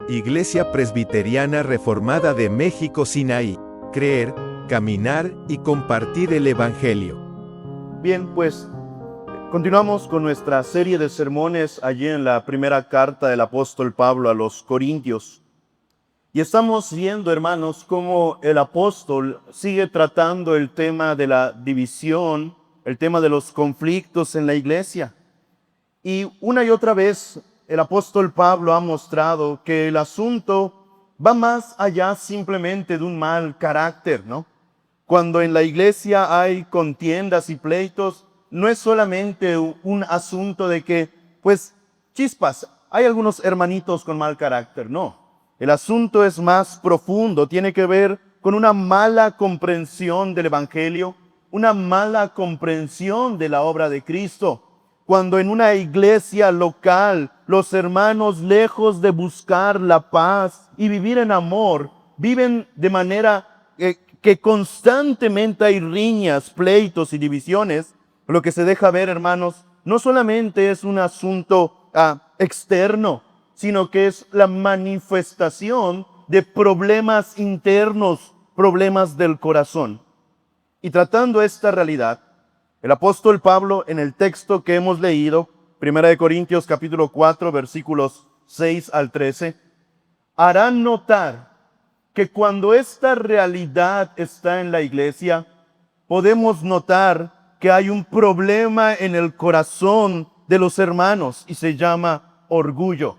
Iglesia Presbiteriana Reformada de México Sinaí. Creer, caminar y compartir el Evangelio. Bien, pues continuamos con nuestra serie de sermones allí en la primera carta del apóstol Pablo a los Corintios. Y estamos viendo, hermanos, cómo el apóstol sigue tratando el tema de la división, el tema de los conflictos en la iglesia. Y una y otra vez el apóstol Pablo ha mostrado que el asunto va más allá simplemente de un mal carácter, ¿no? Cuando en la iglesia hay contiendas y pleitos, no es solamente un asunto de que, pues, chispas, hay algunos hermanitos con mal carácter, no. El asunto es más profundo, tiene que ver con una mala comprensión del Evangelio, una mala comprensión de la obra de Cristo. Cuando en una iglesia local los hermanos, lejos de buscar la paz y vivir en amor, viven de manera que constantemente hay riñas, pleitos y divisiones, lo que se deja ver, hermanos, no solamente es un asunto externo, sino que es la manifestación de problemas internos, problemas del corazón. Y tratando esta realidad, el apóstol Pablo, en el texto que hemos leído, 1 Corintios capítulo 4, versículos 6 al 13, hará notar que cuando esta realidad está en la iglesia, podemos notar que hay un problema en el corazón de los hermanos y se llama orgullo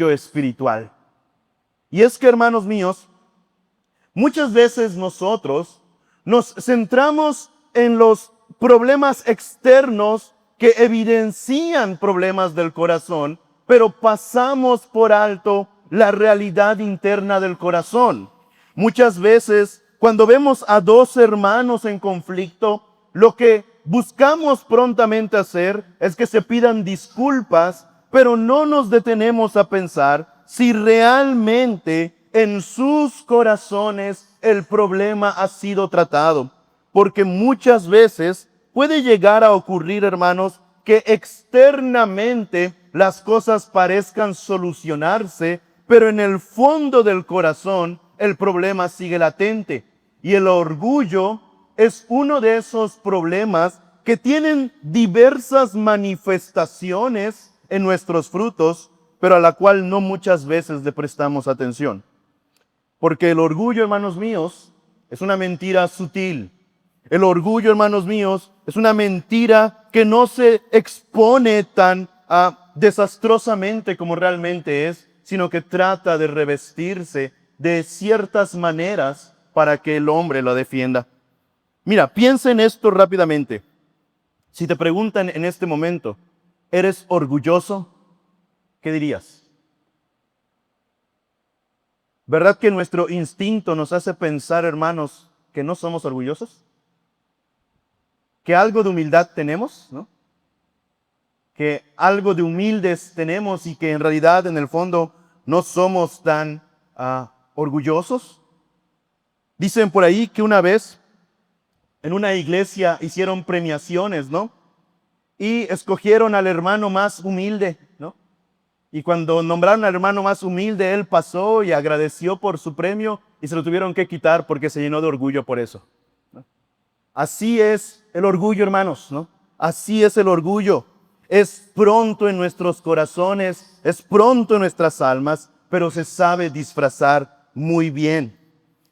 espiritual. Y es que, hermanos míos, muchas veces nosotros nos centramos en los problemas externos que evidencian problemas del corazón, pero pasamos por alto la realidad interna del corazón. Muchas veces, cuando vemos a dos hermanos en conflicto, lo que buscamos prontamente hacer es que se pidan disculpas, pero no nos detenemos a pensar si realmente en sus corazones el problema ha sido tratado. Porque muchas veces puede llegar a ocurrir, hermanos, que externamente las cosas parezcan solucionarse, pero en el fondo del corazón el problema sigue latente. Y el orgullo es uno de esos problemas que tienen diversas manifestaciones en nuestros frutos, pero a la cual no muchas veces le prestamos atención. Porque el orgullo, hermanos míos, es una mentira sutil. El orgullo, hermanos míos, es una mentira que no se expone tan desastrosamente como realmente es, sino que trata de revestirse de ciertas maneras para que el hombre lo defienda. Mira, piensa en esto rápidamente. Si te preguntan en este momento, ¿eres orgulloso? ¿Qué dirías? ¿Verdad que nuestro instinto nos hace pensar, hermanos, que no somos orgullosos? Que algo de humildad tenemos, ¿no? Que algo de humildes tenemos y que en realidad, en el fondo, no somos tan orgullosos. Dicen por ahí que una vez en una iglesia hicieron premiaciones, ¿no? Y escogieron al hermano más humilde, ¿no? Y cuando nombraron al hermano más humilde, él pasó y agradeció por su premio y se lo tuvieron que quitar porque se llenó de orgullo por eso, ¿no? Así es el orgullo, hermanos, ¿no? Así es el orgullo. Es pronto en nuestros corazones, es pronto en nuestras almas, pero se sabe disfrazar muy bien.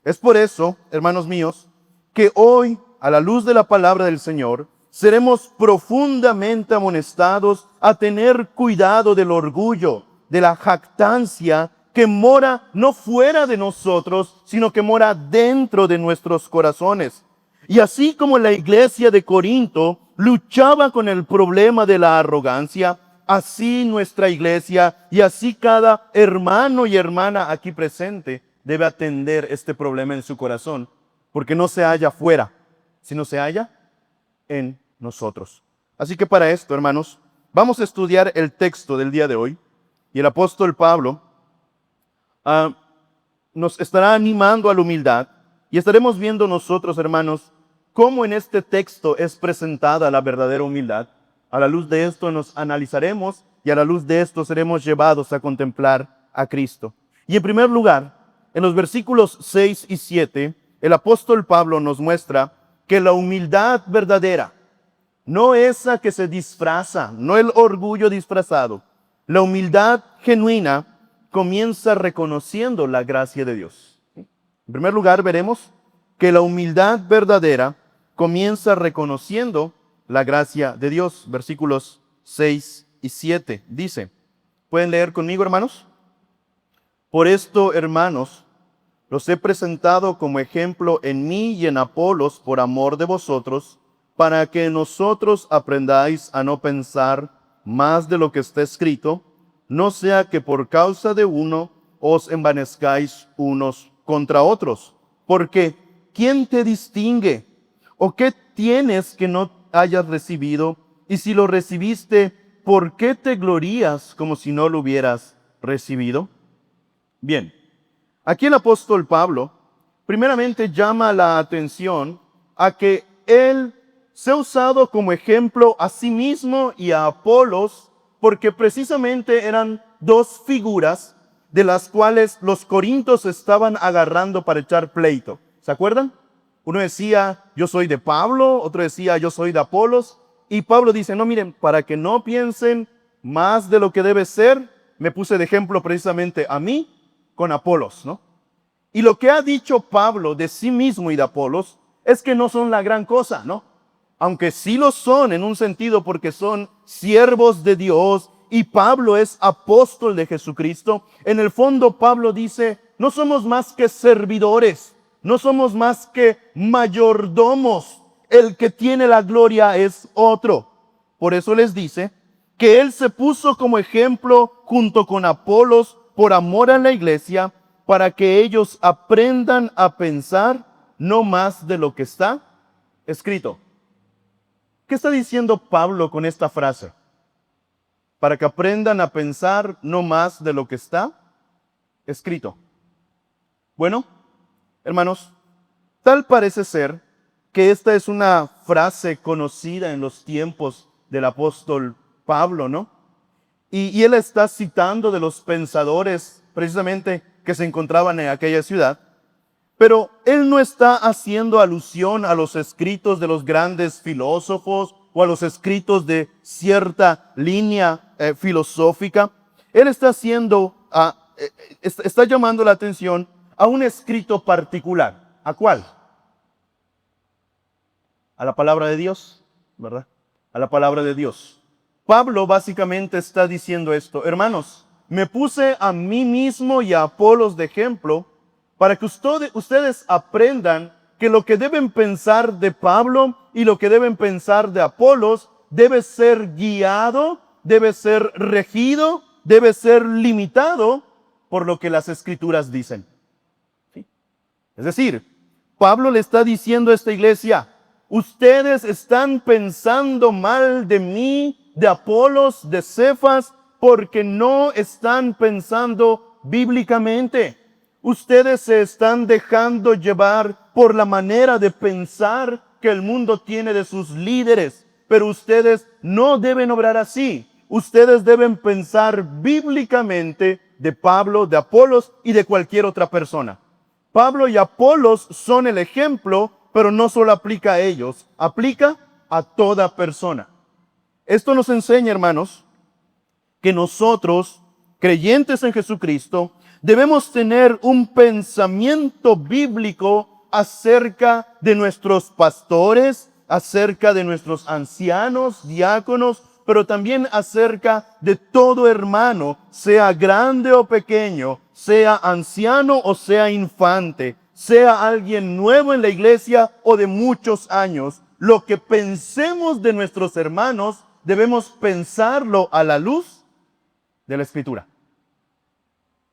Es por eso, hermanos míos, que hoy, a la luz de la palabra del Señor, seremos profundamente amonestados a tener cuidado del orgullo, de la jactancia que mora no fuera de nosotros, sino que mora dentro de nuestros corazones. Y así como la iglesia de Corinto luchaba con el problema de la arrogancia, así nuestra iglesia y así cada hermano y hermana aquí presente debe atender este problema en su corazón, porque no se halla fuera, sino se halla en nosotros. Así que para esto, hermanos, vamos a estudiar el texto del día de hoy y el apóstol Pablo nos estará animando a la humildad y estaremos viendo nosotros, hermanos, cómo en este texto es presentada la verdadera humildad. A la luz de esto nos analizaremos y a la luz de esto seremos llevados a contemplar a Cristo. Y en primer lugar, en los versículos 6 y 7, el apóstol Pablo nos muestra que la humildad verdadera, no esa que se disfraza, no el orgullo disfrazado, la humildad genuina comienza reconociendo la gracia de Dios. En primer lugar, veremos que la humildad verdadera comienza reconociendo la gracia de Dios. Versículos 6 y 7 dice, ¿pueden leer conmigo, hermanos? Por esto, hermanos, los he presentado como ejemplo en mí y en Apolos por amor de vosotros, para que nosotros aprendáis a no pensar más de lo que está escrito, no sea que por causa de uno os envanezcáis unos contra otros. Porque, ¿quién te distingue? ¿O qué tienes que no hayas recibido? Y si lo recibiste, ¿por qué te glorías como si no lo hubieras recibido? Bien, aquí el apóstol Pablo primeramente llama la atención a que él se ha usado como ejemplo a sí mismo y a Apolos, porque precisamente eran dos figuras de las cuales los corintios estaban agarrando para echar pleito. ¿Se acuerdan? Uno decía, yo soy de Pablo, otro decía, yo soy de Apolos. Y Pablo dice, no, miren, para que no piensen más de lo que debe ser, me puse de ejemplo precisamente a mí con Apolos, ¿no? Y lo que ha dicho Pablo de sí mismo y de Apolos es que no son la gran cosa, ¿no? Aunque sí lo son en un sentido porque son siervos de Dios y Pablo es apóstol de Jesucristo, en el fondo Pablo dice, no somos más que servidores, no somos más que mayordomos, el que tiene la gloria es otro. Por eso les dice que él se puso como ejemplo junto con Apolos por amor a la iglesia, para que ellos aprendan a pensar no más de lo que está escrito. ¿Qué está diciendo Pablo con esta frase? Para que aprendan a pensar no más de lo que está escrito. Bueno, hermanos, tal parece ser que esta es una frase conocida en los tiempos del apóstol Pablo, ¿no? Y él está citando de los pensadores precisamente que se encontraban en aquella ciudad, pero él no está haciendo alusión a los escritos de los grandes filósofos o a los escritos de cierta línea filosófica. Él está está llamando la atención a un escrito particular. ¿A cuál? A la palabra de Dios, ¿verdad? A la palabra de Dios. Pablo básicamente está diciendo esto, hermanos, me puse a mí mismo y a Apolos de ejemplo para que ustedes aprendan que lo que deben pensar de Pablo y lo que deben pensar de Apolos debe ser guiado, debe ser regido, debe ser limitado por lo que las Escrituras dicen. ¿Sí? Es decir, Pablo le está diciendo a esta iglesia, ustedes están pensando mal de mí, de Apolos, de Cefas, porque no están pensando bíblicamente. Ustedes se están dejando llevar por la manera de pensar que el mundo tiene de sus líderes, pero ustedes no deben obrar así. Ustedes deben pensar bíblicamente de Pablo, de Apolos y de cualquier otra persona. Pablo y Apolos son el ejemplo, pero no solo aplica a ellos, aplica a toda persona. Esto nos enseña, hermanos, que nosotros, creyentes en Jesucristo, debemos tener un pensamiento bíblico acerca de nuestros pastores, acerca de nuestros ancianos, diáconos, pero también acerca de todo hermano, sea grande o pequeño, sea anciano o sea infante, sea alguien nuevo en la iglesia o de muchos años. Lo que pensemos de nuestros hermanos, debemos pensarlo a la luz de la Escritura.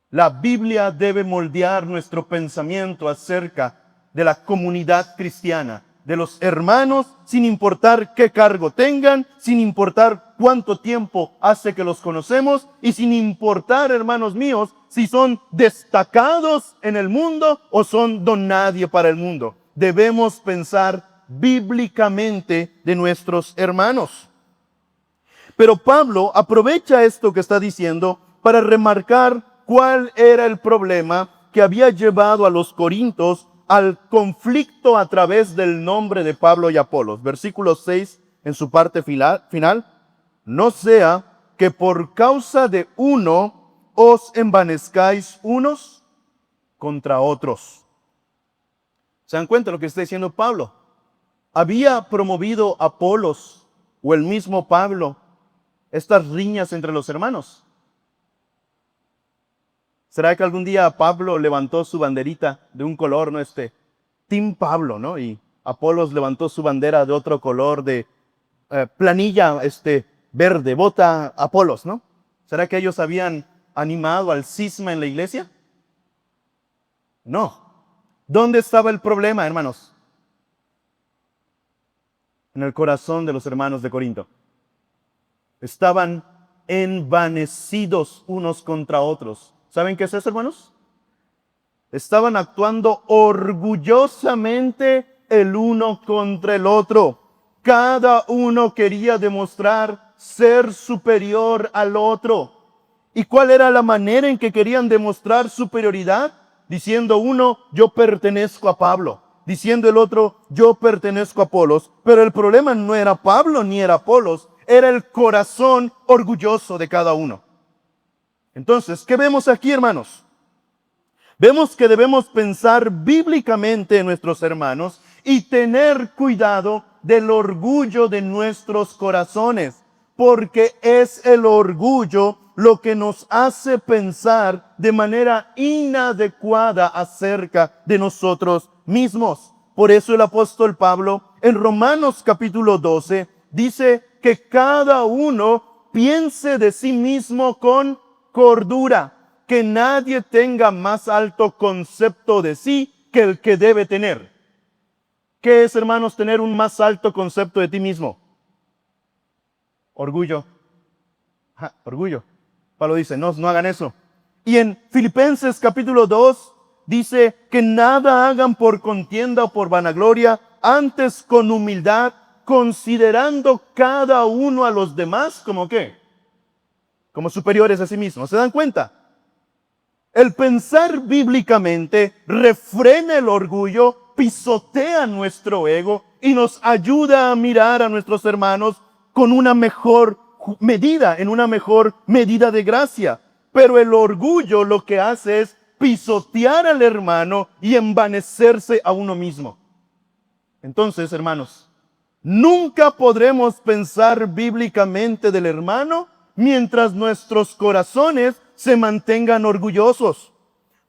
La Biblia debe moldear nuestro pensamiento acerca de la comunidad cristiana, de los hermanos, sin importar qué cargo tengan, sin importar cuánto tiempo hace que los conocemos y sin importar, hermanos míos, si son destacados en el mundo o son don nadie para el mundo. Debemos pensar bíblicamente de nuestros hermanos. Pero Pablo aprovecha esto que está diciendo para remarcar cuál era el problema que había llevado a los corintios al conflicto a través del nombre de Pablo y Apolos. Versículo 6 en su parte final. No sea que por causa de uno os envanezcáis unos contra otros. ¿Se dan cuenta de lo que está diciendo Pablo? ¿Había promovido Apolos o el mismo Pablo estas riñas entre los hermanos? ¿Será que algún día Pablo levantó su banderita de un color, ¿no? Team Pablo, ¿no? Y Apolos levantó su bandera de otro color, de planilla, verde, bota Apolos, ¿no? ¿Será que ellos habían animado al cisma en la iglesia? No. ¿Dónde estaba el problema, hermanos? En el corazón de los hermanos de Corinto. Estaban envanecidos unos contra otros. ¿Saben qué es eso, hermanos? Estaban actuando orgullosamente el uno contra el otro. Cada uno quería demostrar ser superior al otro. ¿Y cuál era la manera en que querían demostrar superioridad? Diciendo uno, yo pertenezco a Pablo. Diciendo el otro, yo pertenezco a Apolos. Pero el problema no era Pablo ni era Apolos, era el corazón orgulloso de cada uno. Entonces, ¿qué vemos aquí, hermanos? Vemos que debemos pensar bíblicamente en nuestros hermanos y tener cuidado del orgullo de nuestros corazones, porque es el orgullo lo que nos hace pensar de manera inadecuada acerca de nosotros mismos. Por eso el apóstol Pablo en Romanos capítulo 12 dice que cada uno piense de sí mismo con cordura, que nadie tenga más alto concepto de sí que el que debe tener. ¿Qué es, hermanos, tener un más alto concepto de ti mismo? Orgullo. Orgullo. Pablo dice, no hagan eso. Y en Filipenses capítulo 2 dice que nada hagan por contienda o por vanagloria, antes con humildad, considerando cada uno a los demás como ¿qué? Como superiores a sí mismos. ¿Se dan cuenta? El pensar bíblicamente refrena el orgullo, pisotea nuestro ego y nos ayuda a mirar a nuestros hermanos con una mejor medida, en una mejor medida de gracia. Pero el orgullo lo que hace es pisotear al hermano y envanecerse a uno mismo. Entonces, hermanos, nunca podremos pensar bíblicamente del hermano mientras nuestros corazones se mantengan orgullosos.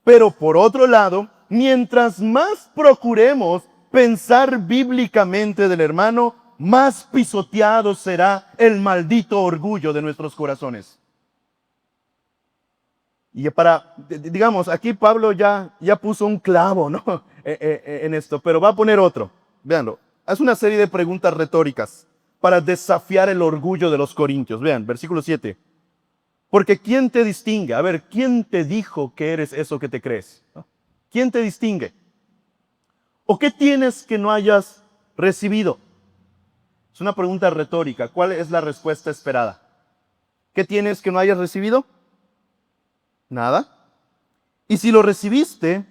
Pero por otro lado, mientras más procuremos pensar bíblicamente del hermano, más pisoteado será el maldito orgullo de nuestros corazones. Y digamos, aquí Pablo ya puso un clavo, ¿no? en esto, pero va a poner otro. Véanlo. Es una serie de preguntas retóricas para desafiar el orgullo de los corintios. Vean, versículo 7. Porque ¿quién te distingue? A ver, ¿quién te dijo que eres eso que te crees? ¿No? ¿Quién te distingue? ¿O qué tienes que no hayas recibido? Es una pregunta retórica. ¿Cuál es la respuesta esperada? ¿Qué tienes que no hayas recibido? Nada. Y si lo recibiste,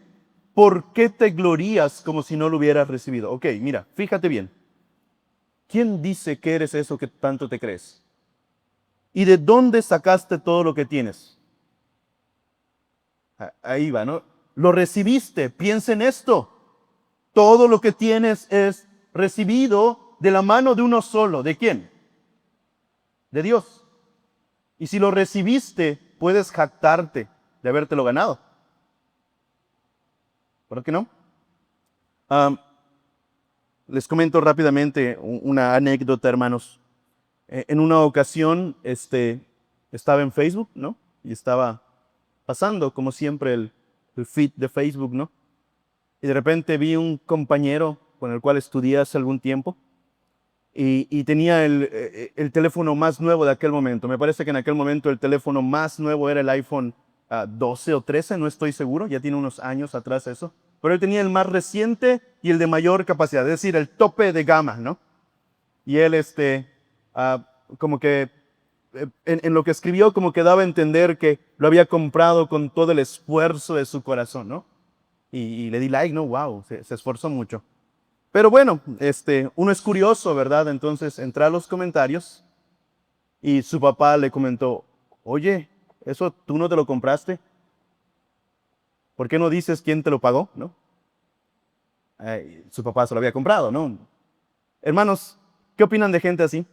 ¿por qué te glorías como si no lo hubieras recibido? Ok, mira, fíjate bien. ¿Quién dice que eres eso que tanto te crees? ¿Y de dónde sacaste todo lo que tienes? Ahí va, ¿no? Lo recibiste, piensa en esto. Todo lo que tienes es recibido de la mano de uno solo. ¿De quién? De Dios. Y si lo recibiste, puedes jactarte de habértelo ganado. ¿Por qué no? Les comento rápidamente una anécdota, hermanos. En una ocasión, estaba en Facebook, ¿no? Y estaba pasando, como siempre, el feed de Facebook, ¿no? Y de repente vi un compañero con el cual estudié hace algún tiempo y tenía el teléfono más nuevo de aquel momento. Me parece que en aquel momento el teléfono más nuevo era el iPhone 12 o 13, no estoy seguro, ya tiene unos años atrás eso. Pero él tenía el más reciente y el de mayor capacidad, es decir, el tope de gama, ¿no? Y él, como que en lo que escribió como que daba a entender que lo había comprado con todo el esfuerzo de su corazón, ¿no? Y le di like, ¿no? Wow, se esforzó mucho. Pero bueno, uno es curioso, ¿verdad? Entonces entré a los comentarios y su papá le comentó, oye, ¿eso tú no te lo compraste? ¿Por qué no dices quién te lo pagó? ¿No? Su papá se lo había comprado, ¿no? Hermanos, ¿qué opinan de gente así?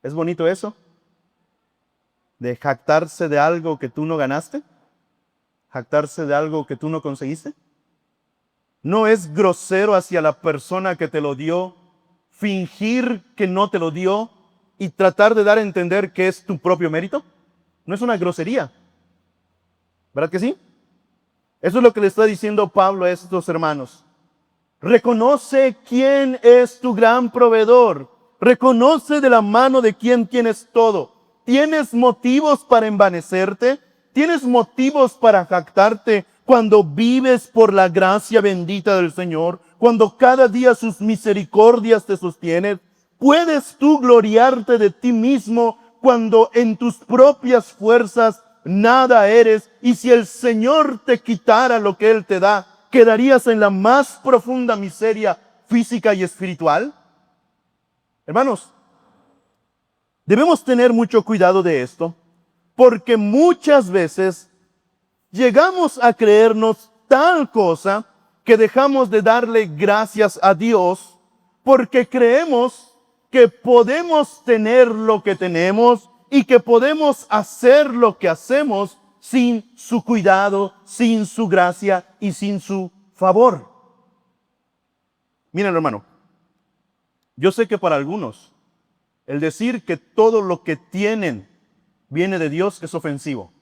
¿Es bonito eso? ¿De jactarse de algo que tú no ganaste? ¿Jactarse de algo que tú no conseguiste? ¿No es grosero hacia la persona que te lo dio fingir que no te lo dio y tratar de dar a entender que es tu propio mérito? ¿No es una grosería? ¿Verdad que sí? Eso es lo que le está diciendo Pablo a estos hermanos. Reconoce quién es tu gran proveedor. Reconoce de la mano de quién tienes todo. ¿Tienes motivos para envanecerte? ¿Tienes motivos para jactarte cuando vives por la gracia bendita del Señor? Cuando cada día sus misericordias te sostienen. ¿Puedes tú gloriarte de ti mismo cuando en tus propias fuerzas nada eres? Y si el Señor te quitara lo que Él te da, ¿quedarías en la más profunda miseria física y espiritual? Hermanos, debemos tener mucho cuidado de esto, porque muchas veces llegamos a creernos tal cosa que dejamos de darle gracias a Dios porque creemos que podemos tener lo que tenemos y que podemos hacer lo que hacemos sin su cuidado, sin su gracia y sin su favor. Miren, hermano, yo sé que para algunos el decir que todo lo que tienen viene de Dios es ofensivo.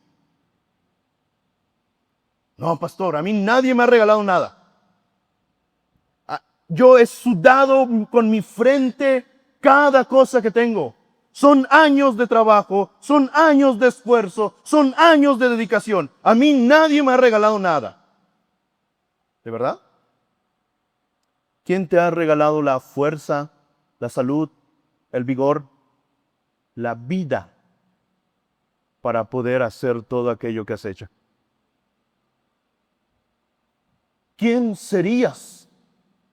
No, pastor, a mí nadie me ha regalado nada. Yo he sudado con mi frente cada cosa que tengo. Son años de trabajo, son años de esfuerzo, son años de dedicación. A mí nadie me ha regalado nada. ¿De verdad? ¿Quién te ha regalado la fuerza, la salud, el vigor, la vida para poder hacer todo aquello que has hecho? ¿Quién serías?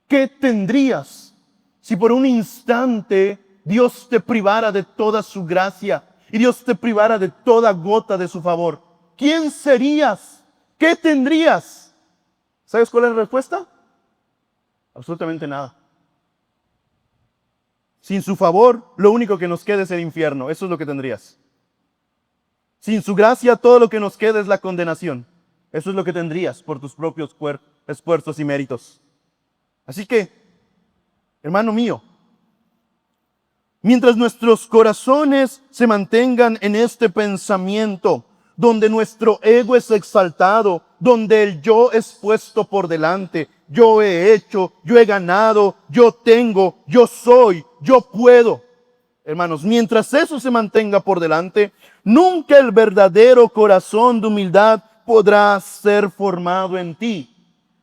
¿Qué tendrías si por un instante Dios te privara de toda su gracia y Dios te privara de toda gota de su favor? ¿Quién serías? ¿Qué tendrías? ¿Sabes cuál es la respuesta? Absolutamente nada. Sin su favor, lo único que nos queda es el infierno. Eso es lo que tendrías. Sin su gracia, todo lo que nos queda es la condenación. Eso es lo que tendrías por tus propios esfuerzos y méritos. Así que, hermano mío, mientras nuestros corazones se mantengan en este pensamiento, donde nuestro ego es exaltado, donde el yo es puesto por delante, yo he hecho, yo he ganado, yo tengo, yo soy, yo puedo. Hermanos, mientras eso se mantenga por delante, nunca el verdadero corazón de humildad podrá ser formado en ti.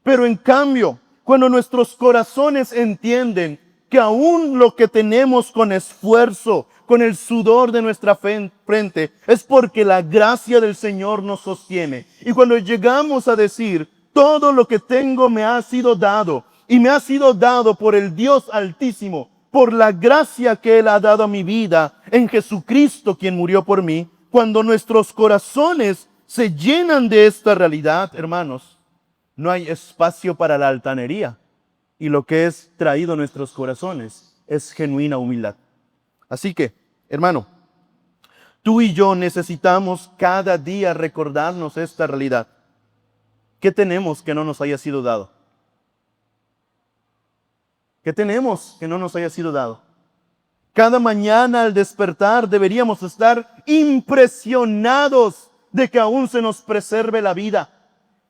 Pero en cambio, cuando nuestros corazones entienden que aún lo que tenemos con esfuerzo, con el sudor de nuestra frente, es porque la gracia del Señor nos sostiene. Y cuando llegamos a decir, todo lo que tengo me ha sido dado, y me ha sido dado por el Dios Altísimo, por la gracia que Él ha dado a mi vida en Jesucristo, quien murió por mí, cuando nuestros corazones se llenan de esta realidad, hermanos, no hay espacio para la altanería. Y lo que es traído a nuestros corazones es genuina humildad. Así que, hermano, tú y yo necesitamos cada día recordarnos esta realidad. ¿Qué tenemos que no nos haya sido dado? ¿Qué tenemos que no nos haya sido dado? Cada mañana al despertar deberíamos estar impresionados de que aún se nos preserve la vida.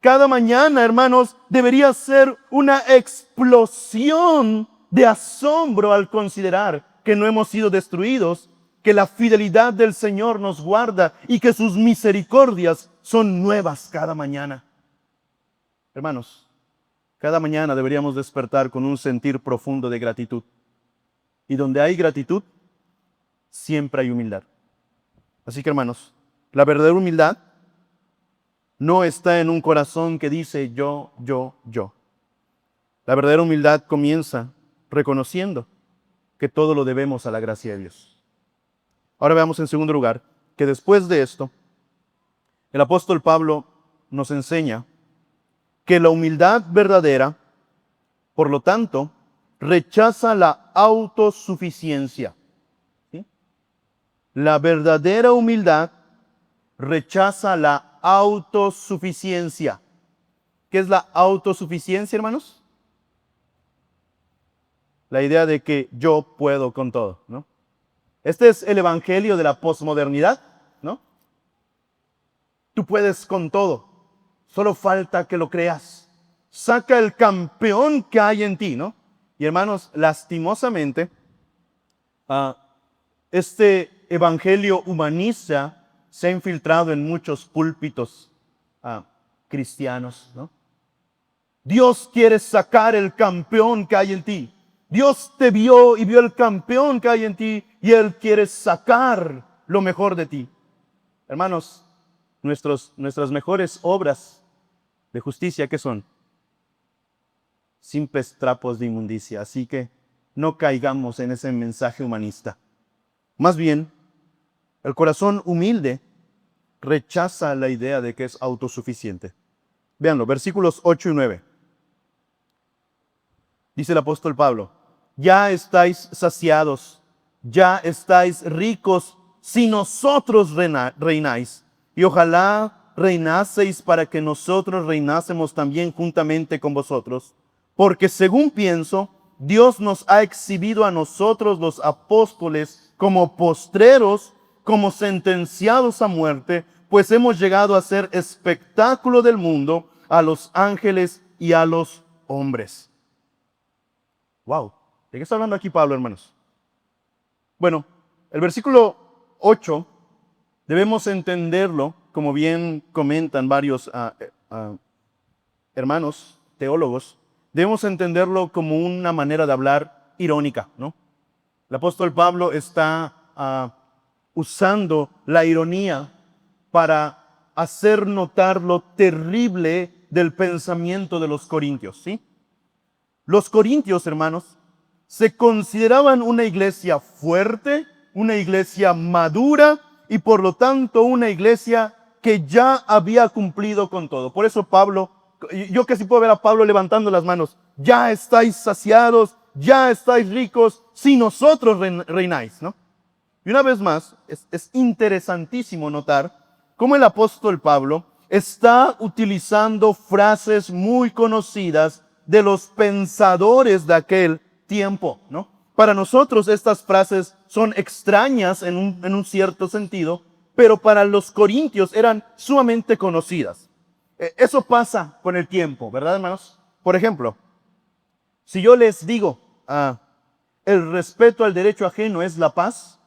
Cada mañana, hermanos, debería ser una explosión de asombro al considerar que no hemos sido destruidos, que la fidelidad del Señor nos guarda y que sus misericordias son nuevas cada mañana. Hermanos, cada mañana deberíamos despertar con un sentir profundo de gratitud. Y donde hay gratitud, siempre hay humildad. Así que hermanos, la verdadera humildad no está en un corazón que dice yo, yo, yo. La verdadera humildad comienza reconociendo que todo lo debemos a la gracia de Dios. Ahora veamos en segundo lugar que después de esto, el apóstol Pablo nos enseña que la humildad verdadera, por lo tanto, rechaza la autosuficiencia. ¿Sí? La verdadera humildad rechaza la autosuficiencia. ¿Qué es la autosuficiencia, hermanos? La idea de que yo puedo con todo, ¿no? Este es el evangelio de la posmodernidad, ¿no? Tú puedes con todo, solo falta que lo creas. Saca el campeón que hay en ti, ¿no? Y hermanos, lastimosamente, este evangelio humanista se ha infiltrado en muchos púlpitos cristianos, ¿no? Dios quiere sacar el campeón que hay en ti. Dios te vio y vio el campeón que hay en ti y Él quiere sacar lo mejor de ti. Hermanos, nuestras mejores obras de justicia, ¿qué son? Simples trapos de inmundicia. Así que no caigamos en ese mensaje humanista. Más bien, el corazón humilde rechaza la idea de que es autosuficiente. Véanlo, versículos 8 y 9. Dice el apóstol Pablo: ya estáis saciados, ya estáis ricos, si nosotros reináis. Y ojalá reinaseis para que nosotros reinásemos también juntamente con vosotros. Porque según pienso, Dios nos ha exhibido a nosotros los apóstoles como postreros, como sentenciados a muerte, pues hemos llegado a ser espectáculo del mundo a los ángeles y a los hombres. Wow, ¿de qué está hablando aquí Pablo, hermanos? Bueno, el versículo 8 debemos entenderlo, como bien comentan varios hermanos teólogos, debemos entenderlo como una manera de hablar irónica, ¿no? El apóstol Pablo está usando la ironía para hacer notar lo terrible del pensamiento de los corintios, ¿sí? Los corintios, hermanos, se consideraban una iglesia fuerte, una iglesia madura y por lo tanto una iglesia que ya había cumplido con todo. Por eso Pablo, yo casi puedo ver a Pablo levantando las manos: ya estáis saciados, ya estáis ricos, si nosotros reináis, ¿no? Y una vez más, es interesantísimo notar cómo el apóstol Pablo está utilizando frases muy conocidas de los pensadores de aquel tiempo, ¿no? Para nosotros estas frases son extrañas en un cierto sentido, pero para los corintios eran sumamente conocidas. Eso pasa con el tiempo, ¿verdad, hermanos? Por ejemplo, si yo les digo, el respeto al derecho ajeno es la paz,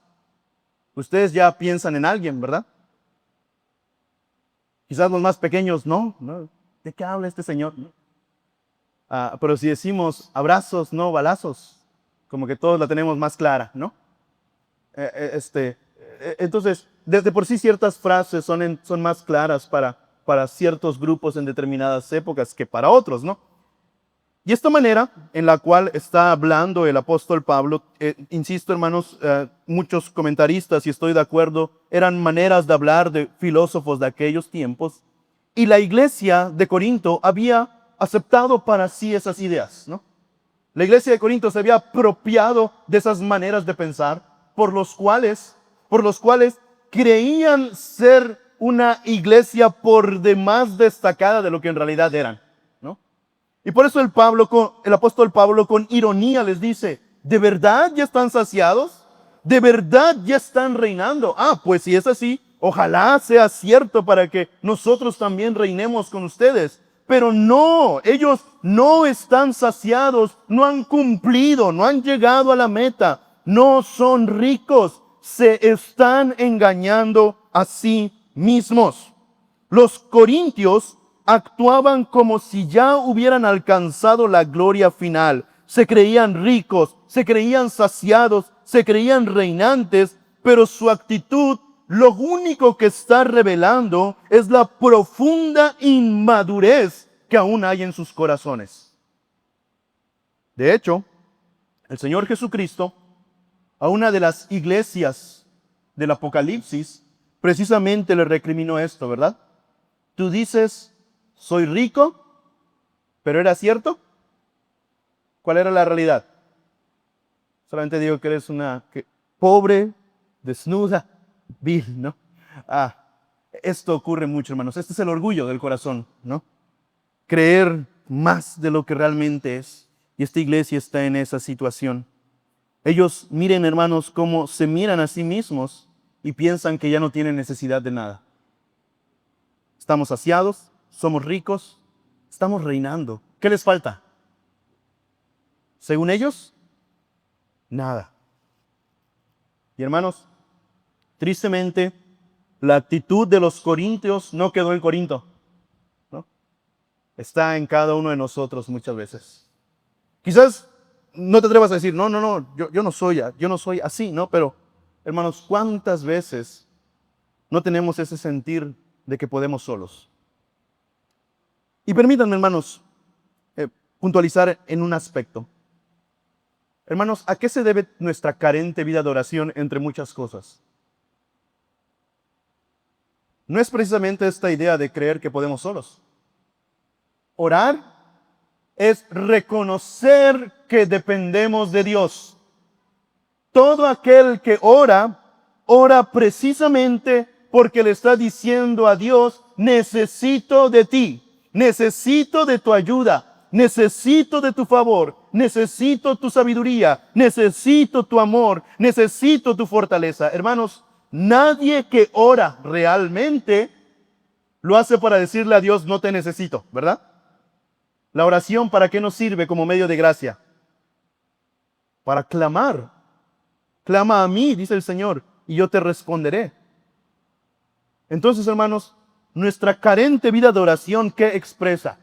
ustedes ya piensan en alguien, ¿verdad? Quizás los más pequeños, no. ¿De qué habla este señor? ¿No? Pero si decimos abrazos, no balazos, como que todos la tenemos más clara, ¿no? Entonces, desde por sí ciertas frases son más claras para ciertos grupos en determinadas épocas que para otros, ¿no? Y esta manera en la cual está hablando el apóstol Pablo, insisto, hermanos, muchos comentaristas, y estoy de acuerdo, eran maneras de hablar de filósofos de aquellos tiempos, y la iglesia de Corinto había aceptado para sí esas ideas, ¿no? La iglesia de Corinto se había apropiado de esas maneras de pensar por los cuales creían ser una iglesia por demás destacada de lo que en realidad eran, ¿no? Y por eso el apóstol Pablo con ironía les dice: ¿de verdad ya están saciados? ¿De verdad ya están reinando? Pues si es así, ojalá sea cierto para que nosotros también reinemos con ustedes. Pero no, ellos no están saciados, no han cumplido, no han llegado a la meta, no son ricos, se están engañando a sí mismos. Los corintios actuaban como si ya hubieran alcanzado la gloria final. Se creían ricos, se creían saciados, se creían reinantes, pero su actitud lo único que está revelando es la profunda inmadurez que aún hay en sus corazones. De hecho, el Señor Jesucristo, a una de las iglesias del Apocalipsis, precisamente le recriminó esto, ¿verdad? Tú dices, soy rico, pero ¿era cierto? ¿Cuál era la realidad? Solamente digo que eres una pobre, desnuda, vil, ¿no? Esto ocurre mucho, hermanos. Este es el orgullo del corazón, ¿no? Creer más de lo que realmente es. Y esta iglesia está en esa situación. Ellos, miren, hermanos, cómo se miran a sí mismos y piensan que ya no tienen necesidad de nada. Estamos saciados, somos ricos, estamos reinando. ¿Qué les falta? Según ellos, nada. Y hermanos, tristemente, la actitud de los corintios no quedó en Corinto, ¿no? Está en cada uno de nosotros muchas veces. Quizás no te atrevas a decir, no, yo no soy así, ¿no? Pero, hermanos, ¿cuántas veces no tenemos ese sentir de que podemos solos? Y permítanme, hermanos, puntualizar en un aspecto. Hermanos, ¿a qué se debe nuestra carente vida de oración entre muchas cosas? No es precisamente esta idea de creer que podemos solos. Orar es reconocer que dependemos de Dios. Todo aquel que ora, ora precisamente porque le está diciendo a Dios, necesito de ti, necesito de tu ayuda, necesito de tu favor, necesito tu sabiduría, necesito tu amor, necesito tu fortaleza. Hermanos, nadie que ora realmente lo hace para decirle a Dios, no te necesito, ¿verdad? La oración, ¿para qué nos sirve como medio de gracia? Para clamar. Clama a mí, dice el Señor, y yo te responderé. Entonces, hermanos, nuestra carente vida de oración, ¿qué expresa?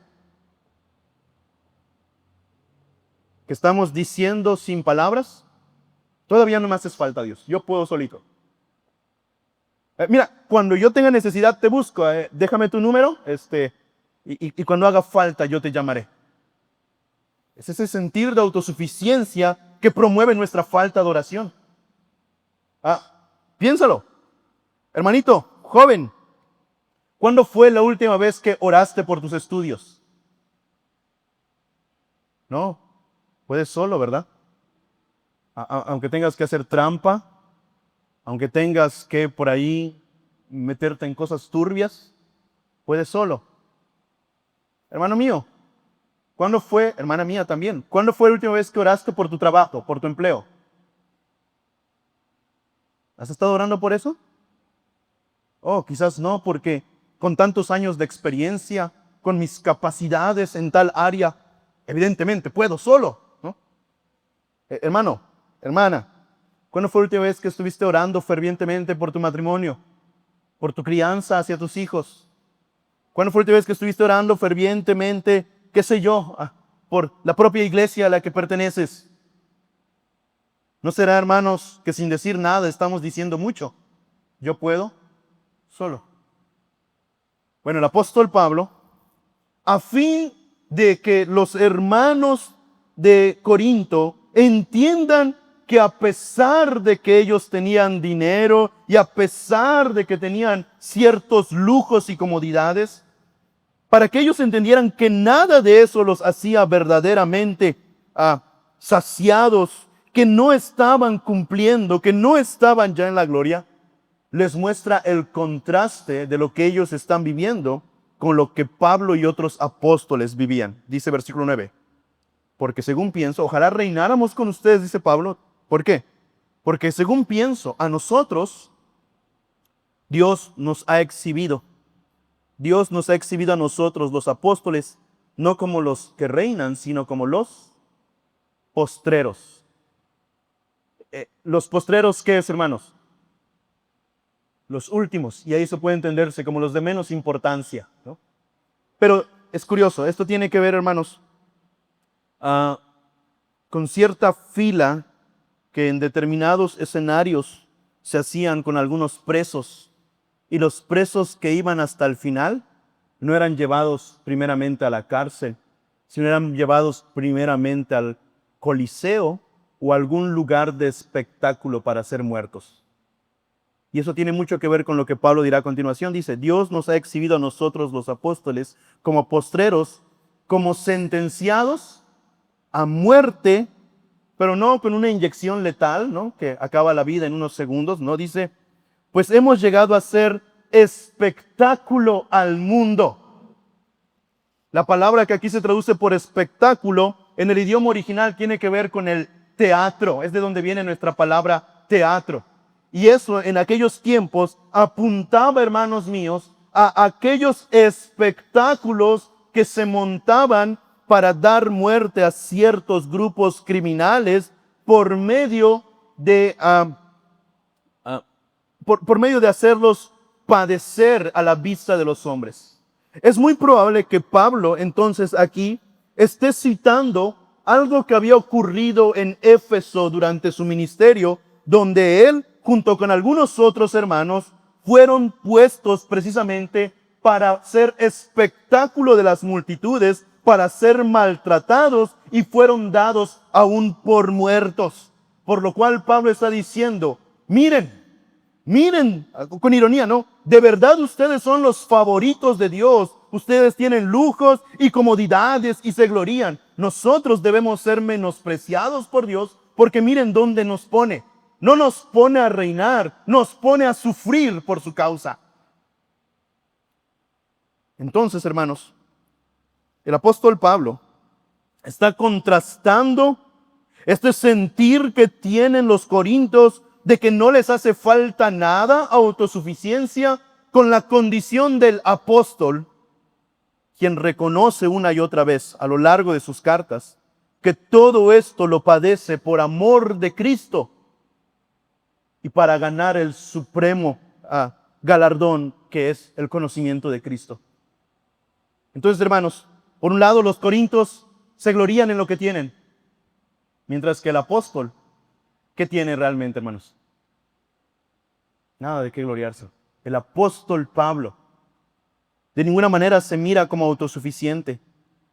¿Que estamos diciendo sin palabras? Todavía no me haces falta, Dios. Yo puedo solito. Mira, cuando yo tenga necesidad te busco. Déjame tu número, y cuando haga falta yo te llamaré. Es ese sentir de autosuficiencia que promueve nuestra falta de oración. Piénsalo. Hermanito, joven, ¿cuándo fue la última vez que oraste por tus estudios? No, puedes solo, ¿verdad? Aunque tengas que hacer trampa, aunque tengas que por ahí meterte en cosas turbias, puedes solo. Hermano mío, ¿cuándo fue, hermana mía también, cuándo fue la última vez que oraste por tu trabajo, por tu empleo? ¿Has estado orando por eso? Oh, quizás no, porque con tantos años de experiencia, con mis capacidades en tal área, evidentemente puedo solo, ¿no? Hermano, hermana, ¿cuándo fue la última vez que estuviste orando fervientemente por tu matrimonio, por tu crianza hacia tus hijos? ¿Cuándo fue la última vez que estuviste orando fervientemente, qué sé yo, por la propia iglesia a la que perteneces? ¿No será, hermanos, que sin decir nada estamos diciendo mucho? Yo puedo solo. Bueno, el apóstol Pablo, a fin de que los hermanos de Corinto entiendan que a pesar de que ellos tenían dinero y a pesar de que tenían ciertos lujos y comodidades, para que ellos entendieran que nada de eso los hacía verdaderamente saciados, que no estaban cumpliendo, que no estaban ya en la gloria, les muestra el contraste de lo que ellos están viviendo con lo que Pablo y otros apóstoles vivían. Dice versículo 9, porque según pienso, ojalá reináramos con ustedes, dice Pablo. ¿Por qué? Porque según pienso, a nosotros Dios nos ha exhibido. Dios nos ha exhibido a nosotros, los apóstoles, no como los que reinan, sino como los postreros. ¿Los postreros qué es, hermanos? Los últimos, y ahí eso puede entenderse como los de menos importancia, ¿no? Pero es curioso, esto tiene que ver, hermanos, con cierta fila que en determinados escenarios se hacían con algunos presos, y los presos que iban hasta el final no eran llevados primeramente a la cárcel, sino eran llevados primeramente al Coliseo o algún lugar de espectáculo para ser muertos. Y eso tiene mucho que ver con lo que Pablo dirá a continuación. Dice, Dios nos ha exhibido a nosotros los apóstoles como postreros, como sentenciados a muerte, pero no con una inyección letal, ¿no?, que acaba la vida en unos segundos. No, dice, pues hemos llegado a ser espectáculo al mundo. La palabra que aquí se traduce por espectáculo en el idioma original tiene que ver con el teatro. Es de donde viene nuestra palabra teatro. Y eso en aquellos tiempos apuntaba, hermanos míos, a aquellos espectáculos que se montaban para dar muerte a ciertos grupos criminales por medio de hacerlos padecer a la vista de los hombres. Es muy probable que Pablo entonces aquí esté citando algo que había ocurrido en Éfeso durante su ministerio, donde él, junto con algunos otros hermanos, fueron puestos precisamente para hacer espectáculo de las multitudes, para ser maltratados, y fueron dados aún por muertos. Por lo cual Pablo está diciendo, miren, con ironía, ¿no? De verdad ustedes son los favoritos de Dios. Ustedes tienen lujos y comodidades y se glorían. Nosotros debemos ser menospreciados por Dios porque miren dónde nos pone. No nos pone a reinar, nos pone a sufrir por su causa. Entonces, hermanos, el apóstol Pablo está contrastando este sentir que tienen los corintios de que no les hace falta nada, autosuficiencia, con la condición del apóstol, quien reconoce una y otra vez a lo largo de sus cartas que todo esto lo padece por amor de Cristo y para ganar el supremo galardón que es el conocimiento de Cristo. Entonces, hermanos, por un lado los corintios se glorían en lo que tienen, mientras que el apóstol, ¿qué tiene realmente, hermanos? Nada de qué gloriarse. El apóstol Pablo de ninguna manera se mira como autosuficiente,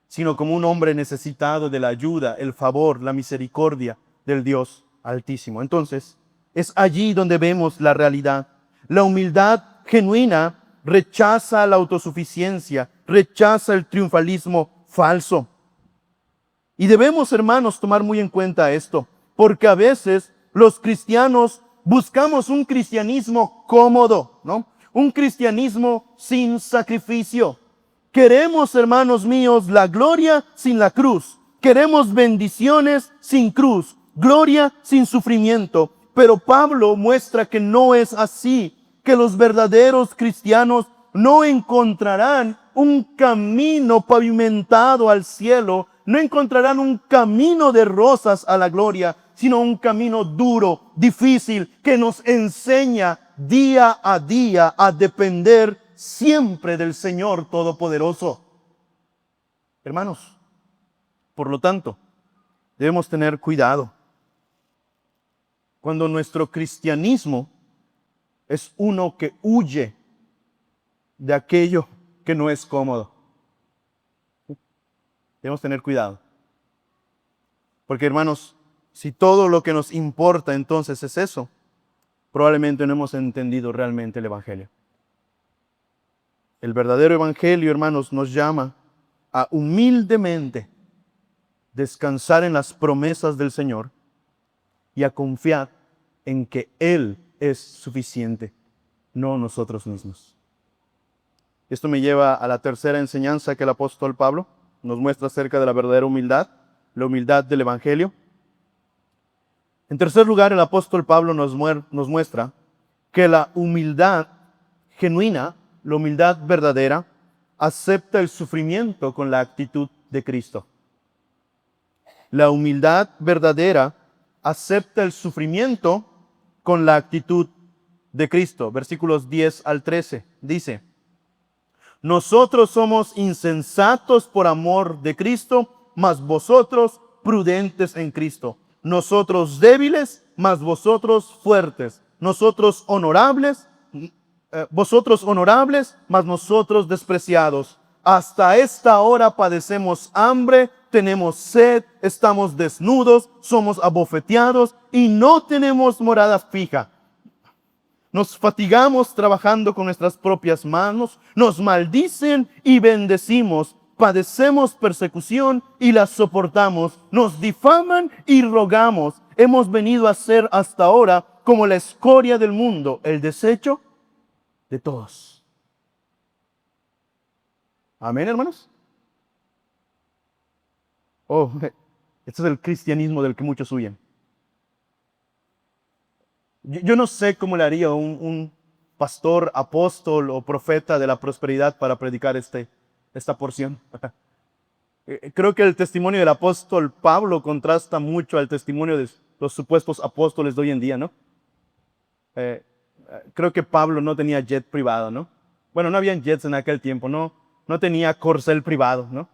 sino como un hombre necesitado de la ayuda, el favor, la misericordia del Dios Altísimo. Entonces, es allí donde vemos la realidad. La humildad genuina rechaza la autosuficiencia, rechaza el triunfalismo falso. Y debemos, hermanos, tomar muy en cuenta esto, porque a veces los cristianos buscamos un cristianismo cómodo, ¿no? Un cristianismo sin sacrificio. Queremos, hermanos míos, la gloria sin la cruz. Queremos bendiciones sin cruz, gloria sin sufrimiento. Pero Pablo muestra que no es así, que los verdaderos cristianos no encontrarán un camino pavimentado al cielo, no encontrarán un camino de rosas a la gloria, sino un camino duro, difícil, que nos enseña día a día a depender siempre del Señor Todopoderoso. Hermanos, por lo tanto, debemos tener cuidado cuando nuestro cristianismo es uno que huye de aquello que no es cómodo. Debemos tener cuidado. Porque, hermanos, si todo lo que nos importa entonces es eso, probablemente no hemos entendido realmente el Evangelio. El verdadero Evangelio, hermanos, nos llama a humildemente descansar en las promesas del Señor y a confiar en que Él es suficiente, no nosotros mismos. Esto me lleva a la tercera enseñanza que el apóstol Pablo nos muestra acerca de la verdadera humildad, la humildad del Evangelio. En tercer lugar, el apóstol Pablo nos muestra que la humildad genuina, la humildad verdadera, acepta el sufrimiento con la actitud de Cristo. La humildad verdadera acepta el sufrimiento con la actitud de Cristo. Versículos 10 al 13 dice: nosotros somos insensatos por amor de Cristo, mas vosotros prudentes en Cristo. Nosotros débiles, mas vosotros fuertes. nosotros honorables, vosotros honorables, mas nosotros despreciados. Hasta esta hora padecemos hambre, tenemos sed, estamos desnudos, somos abofeteados y no tenemos morada fija. Nos fatigamos trabajando con nuestras propias manos, nos maldicen y bendecimos, padecemos persecución y la soportamos, nos difaman y rogamos. Hemos venido a ser hasta ahora como la escoria del mundo, el desecho de todos. Amén, hermanos. Oh, este es el cristianismo del que muchos huyen. Yo no sé cómo le haría un pastor, apóstol o profeta de la prosperidad para predicar esta porción. Creo que el testimonio del apóstol Pablo contrasta mucho al testimonio de los supuestos apóstoles de hoy en día, ¿no? Creo que Pablo no tenía jet privado, ¿no? Bueno, no habían jets en aquel tiempo, no tenía corcel privado, ¿no?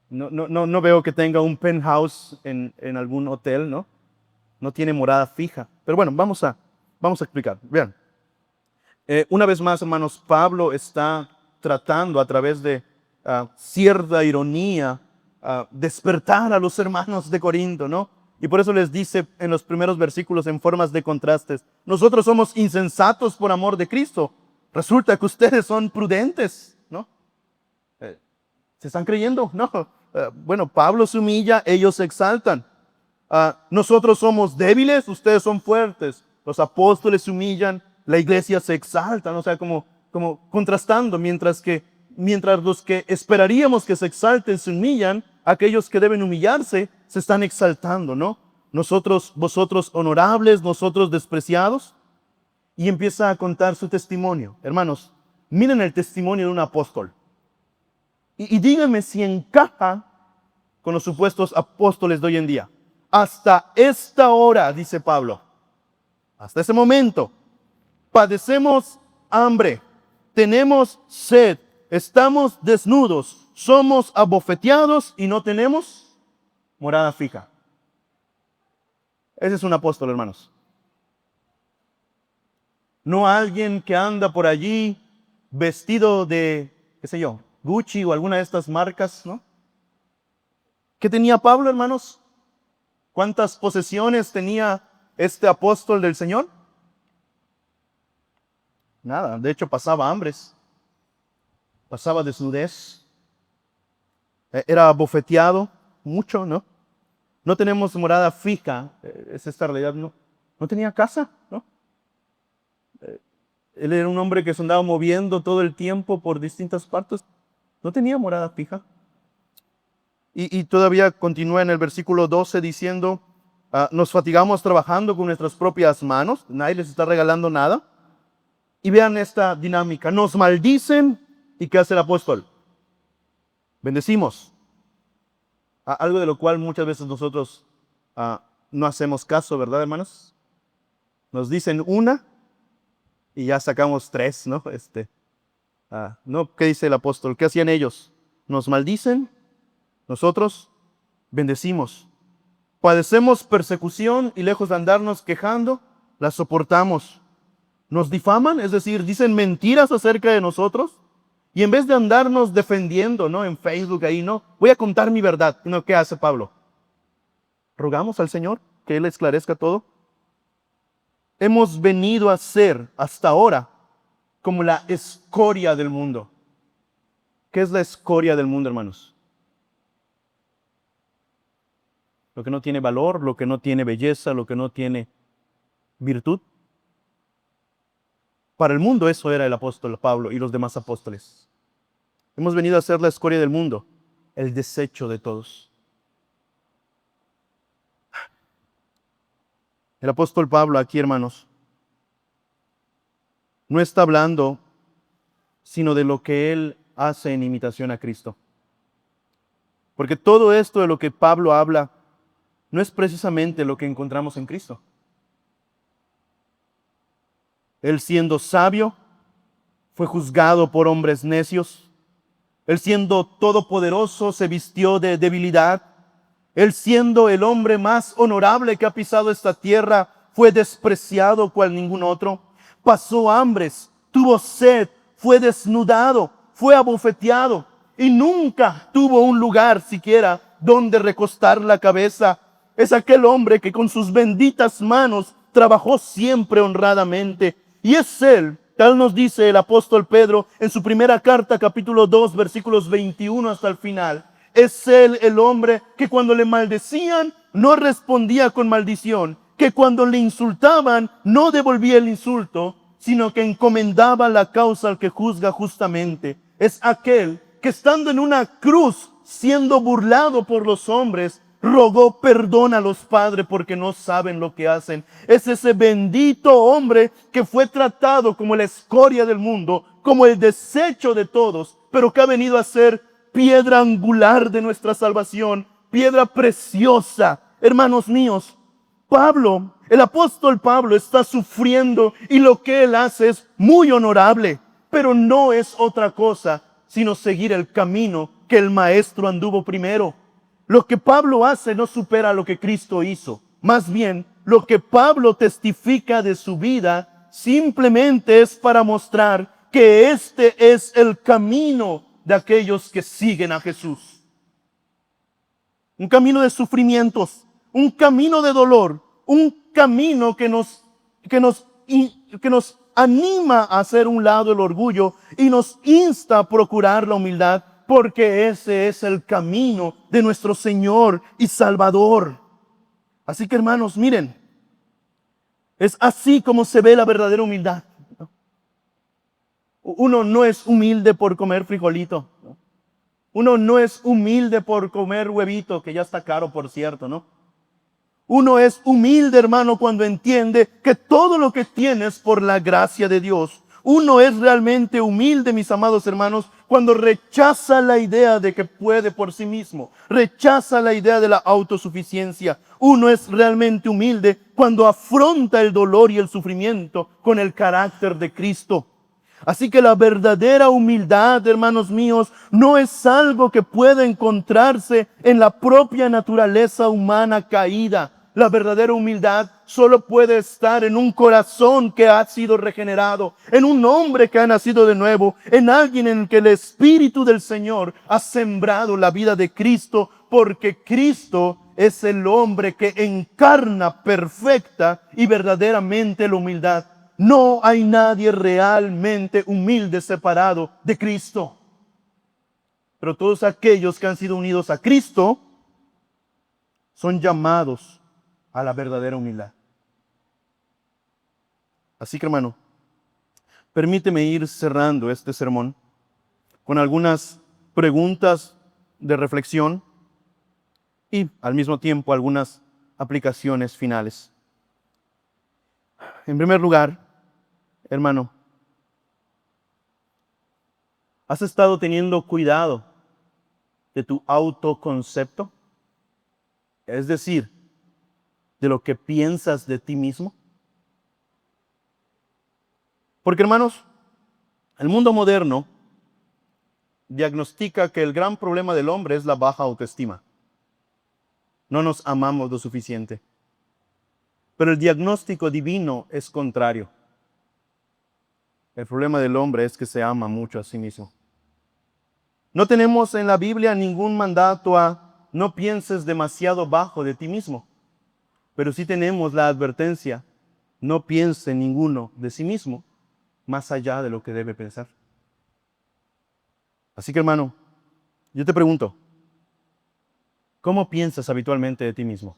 No veo que tenga un penthouse en algún hotel, ¿no? No tiene morada fija. Pero bueno, vamos a explicar. Vean, una vez más, hermanos, Pablo está tratando a través de cierta ironía despertar a los hermanos de Corinto, ¿no? Y por eso les dice en los primeros versículos en formas de contrastes: nosotros somos insensatos por amor de Cristo. Resulta que ustedes son prudentes, ¿no? ¿Se están creyendo? No. Bueno, Pablo se humilla, ellos se exaltan. Nosotros somos débiles, ustedes son fuertes. Los apóstoles se humillan, la iglesia se exalta, ¿no? O sea, como contrastando, mientras los que esperaríamos que se exalten se humillan, aquellos que deben humillarse se están exaltando, ¿no? Vosotros honorables, nosotros despreciados. Y empieza a contar su testimonio. Hermanos, miren el testimonio de un apóstol. Y díganme si encaja con los supuestos apóstoles de hoy en día. Hasta esta hora, dice Pablo, hasta ese momento, padecemos hambre, tenemos sed, estamos desnudos, somos abofeteados y no tenemos morada fija. Ese es un apóstol, hermanos. No alguien que anda por allí vestido de, qué sé yo, Gucci o alguna de estas marcas, ¿no? ¿Qué tenía Pablo, hermanos? ¿Cuántas posesiones tenía este apóstol del Señor? Nada, de hecho pasaba hambres, pasaba desnudez, era abofeteado mucho, ¿no? No tenemos morada fija, es esta realidad, no tenía casa, ¿no? Él era un hombre que se andaba moviendo todo el tiempo por distintas partes, no tenía morada fija. Y todavía continúa en el versículo 12 diciendo, nos fatigamos trabajando con nuestras propias manos, nadie les está regalando nada. Y vean esta dinámica, nos maldicen, ¿y qué hace el apóstol? Bendecimos. Algo de lo cual muchas veces nosotros no hacemos caso, ¿verdad, hermanos? Nos dicen una y ya sacamos tres, ¿no? ¿No? ¿Qué dice el apóstol? ¿Qué hacían ellos? Nos maldicen, nosotros bendecimos. Padecemos persecución y lejos de andarnos quejando, la soportamos. Nos difaman, es decir, dicen mentiras acerca de nosotros. Y en vez de andarnos defendiendo, ¿no? En Facebook ahí, no, voy a contar mi verdad. ¿No? ¿Qué hace Pablo? Rogamos al Señor que Él esclarezca todo. Hemos venido a ser hasta ahora como la escoria del mundo. ¿Qué es la escoria del mundo, hermanos? Lo que no tiene valor, lo que no tiene belleza, lo que no tiene virtud. Para el mundo eso era el apóstol Pablo y los demás apóstoles. Hemos venido a ser la escoria del mundo, el desecho de todos. El apóstol Pablo aquí, hermanos, no está hablando sino de lo que él hace en imitación a Cristo. Porque todo esto de lo que Pablo habla no es precisamente lo que encontramos en Cristo. Él siendo sabio, fue juzgado por hombres necios. Él siendo todopoderoso, se vistió de debilidad. Él siendo el hombre más honorable que ha pisado esta tierra, fue despreciado cual ningún otro. Pasó hambres, tuvo sed, fue desnudado, fue abofeteado y nunca tuvo un lugar siquiera donde recostar la cabeza. Es aquel hombre que con sus benditas manos trabajó siempre honradamente. Y es él, tal nos dice el apóstol Pedro en su primera carta, capítulo 2, versículos 21 hasta el final. Es él el hombre que cuando le maldecían no respondía con maldición, que cuando le insultaban no devolvía el insulto, sino que encomendaba la causa al que juzga justamente. Es aquel que estando en una cruz, siendo burlado por los hombres, rogó perdón a los padres porque no saben lo que hacen. Es ese bendito hombre que fue tratado como la escoria del mundo, como el desecho de todos, pero que ha venido a ser piedra angular de nuestra salvación, piedra preciosa. Hermanos míos, Pablo, el apóstol Pablo está sufriendo y lo que él hace es muy honorable, pero no es otra cosa sino seguir el camino que el maestro anduvo primero. Lo que Pablo hace no supera lo que Cristo hizo. Más bien, lo que Pablo testifica de su vida simplemente es para mostrar que este es el camino de aquellos que siguen a Jesús. Un camino de sufrimientos, un camino de dolor, un camino que nos anima a hacer un lado el orgullo y nos insta a procurar la humildad, porque ese es el camino de nuestro Señor y Salvador. Así que hermanos, miren, es así como se ve la verdadera humildad. Uno no es humilde por comer frijolito, ¿no? Uno no es humilde por comer huevito, que ya está caro, por cierto, ¿no? Uno es humilde, hermano, cuando entiende que todo lo que tiene es por la gracia de Dios. Uno es realmente humilde, mis amados hermanos, cuando rechaza la idea de que puede por sí mismo, rechaza la idea de la autosuficiencia. Uno es realmente humilde cuando afronta el dolor y el sufrimiento con el carácter de Cristo. Así que la verdadera humildad, hermanos míos, no es algo que pueda encontrarse en la propia naturaleza humana caída. La verdadera humildad solo puede estar en un corazón que ha sido regenerado, en un hombre que ha nacido de nuevo, en alguien en el que el Espíritu del Señor ha sembrado la vida de Cristo, porque Cristo es el hombre que encarna perfecta y verdaderamente la humildad. No hay nadie realmente humilde separado de Cristo. Pero todos aquellos que han sido unidos a Cristo son llamados a la verdadera humildad. Así que, hermano, permíteme ir cerrando este sermón con algunas preguntas de reflexión y al mismo tiempo algunas aplicaciones finales. En primer lugar, hermano, ¿has estado teniendo cuidado de tu autoconcepto? Es decir, de lo que piensas de ti mismo. Porque, hermanos, el mundo moderno diagnostica que el gran problema del hombre es la baja autoestima. No nos amamos lo suficiente. Pero el diagnóstico divino es contrario. El problema del hombre es que se ama mucho a sí mismo. No tenemos en la Biblia ningún mandato a no pienses demasiado bajo de ti mismo. Pero sí tenemos la advertencia, no piense ninguno de sí mismo más allá de lo que debe pensar. Así que, hermano, yo te pregunto, ¿cómo piensas habitualmente de ti mismo?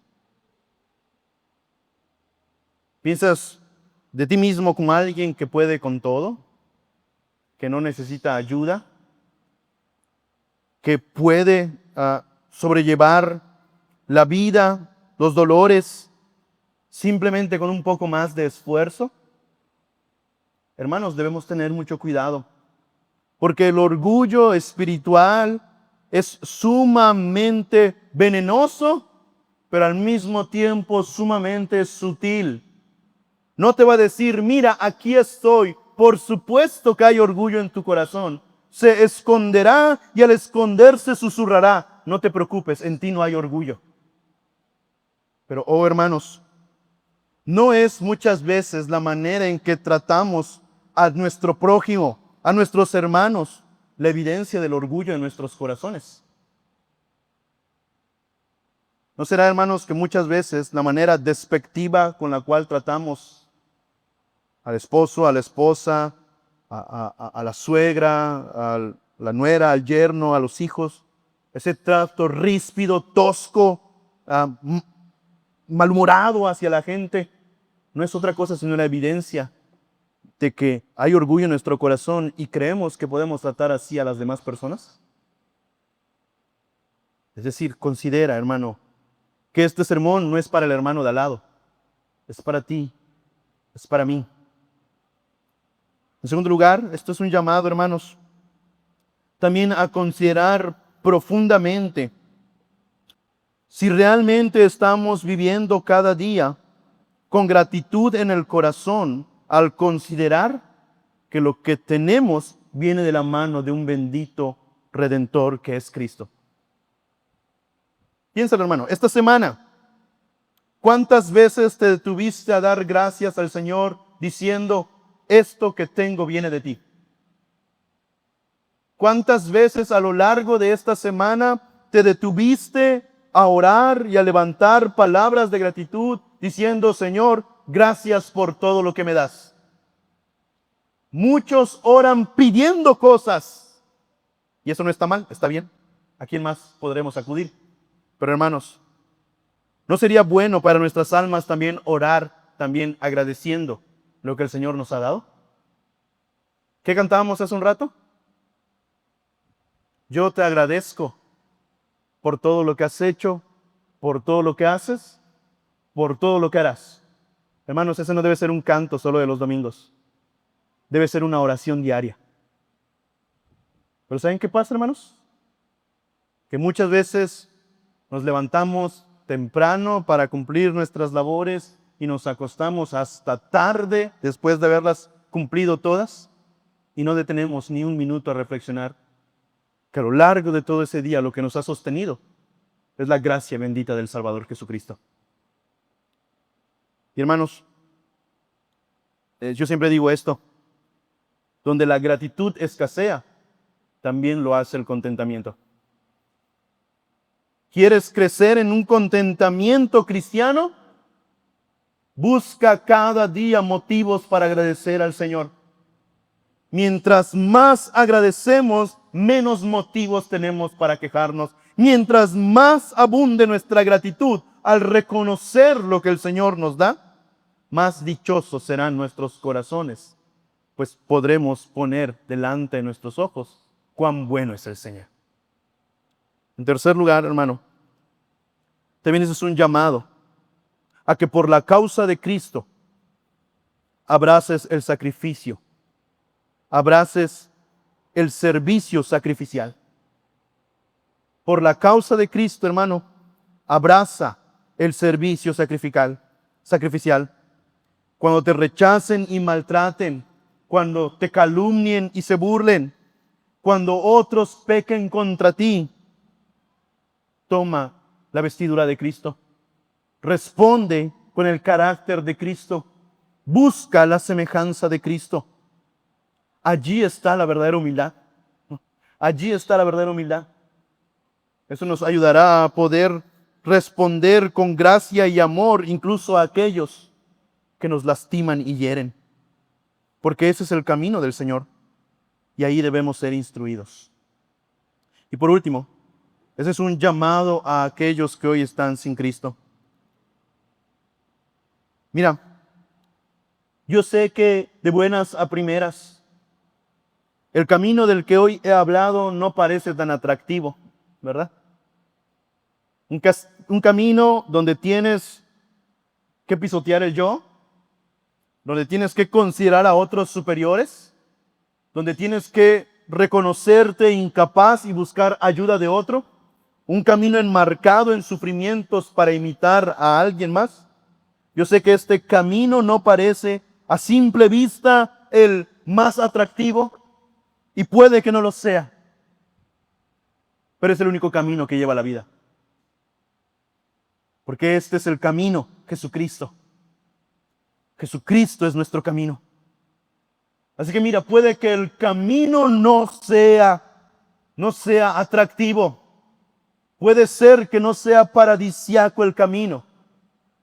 ¿Piensas de ti mismo como alguien que puede con todo? ¿Que no necesita ayuda? ¿Que puede sobrellevar la vida, los dolores, simplemente con un poco más de esfuerzo? Hermanos, debemos tener mucho cuidado, porque el orgullo espiritual es sumamente venenoso, pero al mismo tiempo sumamente sutil. No te va a decir, mira, aquí estoy. Por supuesto que hay orgullo en tu corazón. Se esconderá y al esconderse susurrará. No te preocupes, en ti no hay orgullo. Pero, oh hermanos, no es muchas veces la manera en que tratamos a nuestro prójimo, a nuestros hermanos, la evidencia del orgullo en nuestros corazones. ¿No será, hermanos, que muchas veces la manera despectiva con la cual tratamos al esposo, a la esposa, a la suegra, a la nuera, al yerno, a los hijos, ese trato ríspido, tosco, malhumorado hacia la gente, no es otra cosa sino la evidencia de que hay orgullo en nuestro corazón y creemos que podemos tratar así a las demás personas? Es decir, considera, hermano, que este sermón no es para el hermano de al lado, es para ti, es para mí. En segundo lugar, esto es un llamado, hermanos, también a considerar profundamente si realmente estamos viviendo cada día con gratitud en el corazón al considerar que lo que tenemos viene de la mano de un bendito Redentor que es Cristo. Piénsalo, hermano, esta semana, ¿cuántas veces te detuviste a dar gracias al Señor diciendo, esto que tengo viene de ti? ¿Cuántas veces a lo largo de esta semana te detuviste a orar y a levantar palabras de gratitud diciendo, Señor, gracias por todo lo que me das? Muchos oran pidiendo cosas y eso no está mal, está bien. ¿A quién más podremos acudir? Pero hermanos, ¿no sería bueno para nuestras almas también orar, también agradeciendo lo que el Señor nos ha dado? ¿Qué cantábamos hace un rato? Yo te agradezco por todo lo que has hecho, por todo lo que haces, por todo lo que harás. Hermanos, ese no debe ser un canto solo de los domingos. Debe ser una oración diaria. Pero ¿saben qué pasa, hermanos? Que muchas veces nos levantamos temprano para cumplir nuestras labores y nos acostamos hasta tarde después de haberlas cumplido todas y no detenemos ni un minuto a reflexionar que a lo largo de todo ese día lo que nos ha sostenido es la gracia bendita del Salvador Jesucristo. Y hermanos, yo siempre digo esto, donde la gratitud escasea, también lo hace el contentamiento. ¿Quieres crecer en un contentamiento cristiano? Busca cada día motivos para agradecer al Señor. Mientras más agradecemos, menos motivos tenemos para quejarnos. Mientras más abunde nuestra gratitud al reconocer lo que el Señor nos da, más dichosos serán nuestros corazones, pues podremos poner delante de nuestros ojos cuán bueno es el Señor. En tercer lugar, hermano, también eso es un llamado a que por la causa de Cristo abraces el sacrificio, abraces el servicio sacrificial. Por la causa de Cristo, hermano, abraza el servicio sacrificial. Cuando te rechacen y maltraten, cuando te calumnien y se burlen, cuando otros pequen contra ti, toma la vestidura de Cristo. Responde con el carácter de Cristo. Busca la semejanza de Cristo. Allí está la verdadera humildad. Allí está la verdadera humildad. Eso nos ayudará a poder responder con gracia y amor incluso a aquellos que nos lastiman y hieren. Porque ese es el camino del Señor. Y ahí debemos ser instruidos. Y por último, ese es un llamado a aquellos que hoy están sin Cristo. Mira, yo sé que de buenas a primeras, el camino del que hoy he hablado no parece tan atractivo, ¿verdad? Un camino donde tienes que pisotear el yo, donde tienes que considerar a otros superiores, donde tienes que reconocerte incapaz y buscar ayuda de otro, un camino enmarcado en sufrimientos para imitar a alguien más. Yo sé que este camino no parece a simple vista el más atractivo y puede que no lo sea, pero es el único camino que lleva a la vida. Porque este es el camino, Jesucristo. Jesucristo es nuestro camino. Así que mira, puede que el camino no sea atractivo. Puede ser que no sea paradisiaco el camino,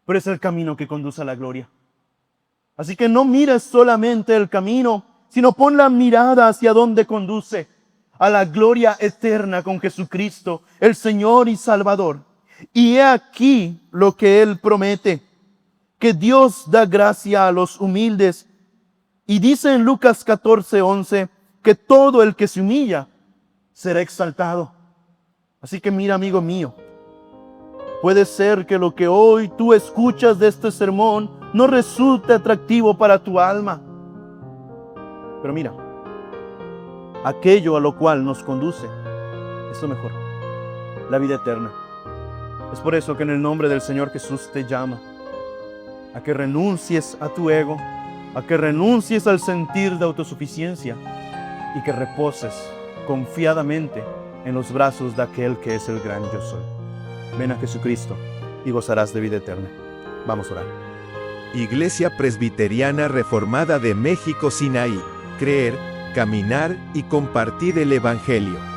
pero es el camino que conduce a la gloria. Así que no mires solamente el camino, sino pon la mirada hacia donde conduce, a la gloria eterna con Jesucristo, el Señor y Salvador. Y he aquí lo que Él promete, que Dios da gracia a los humildes. Y dice en Lucas 14:11 que todo el que se humilla será exaltado. Así que mira, amigo mío, puede ser que lo que hoy tú escuchas de este sermón no resulte atractivo para tu alma. Pero mira, aquello a lo cual nos conduce es lo mejor, la vida eterna. Es por eso que en el nombre del Señor Jesús te llama a que renuncies a tu ego, a que renuncies al sentir de autosuficiencia y que reposes confiadamente en los brazos de aquel que es el gran yo soy. Ven a Jesucristo y gozarás de vida eterna. Vamos a orar. Iglesia Presbiteriana Reformada de México Sinaí. Creer, caminar y compartir el Evangelio.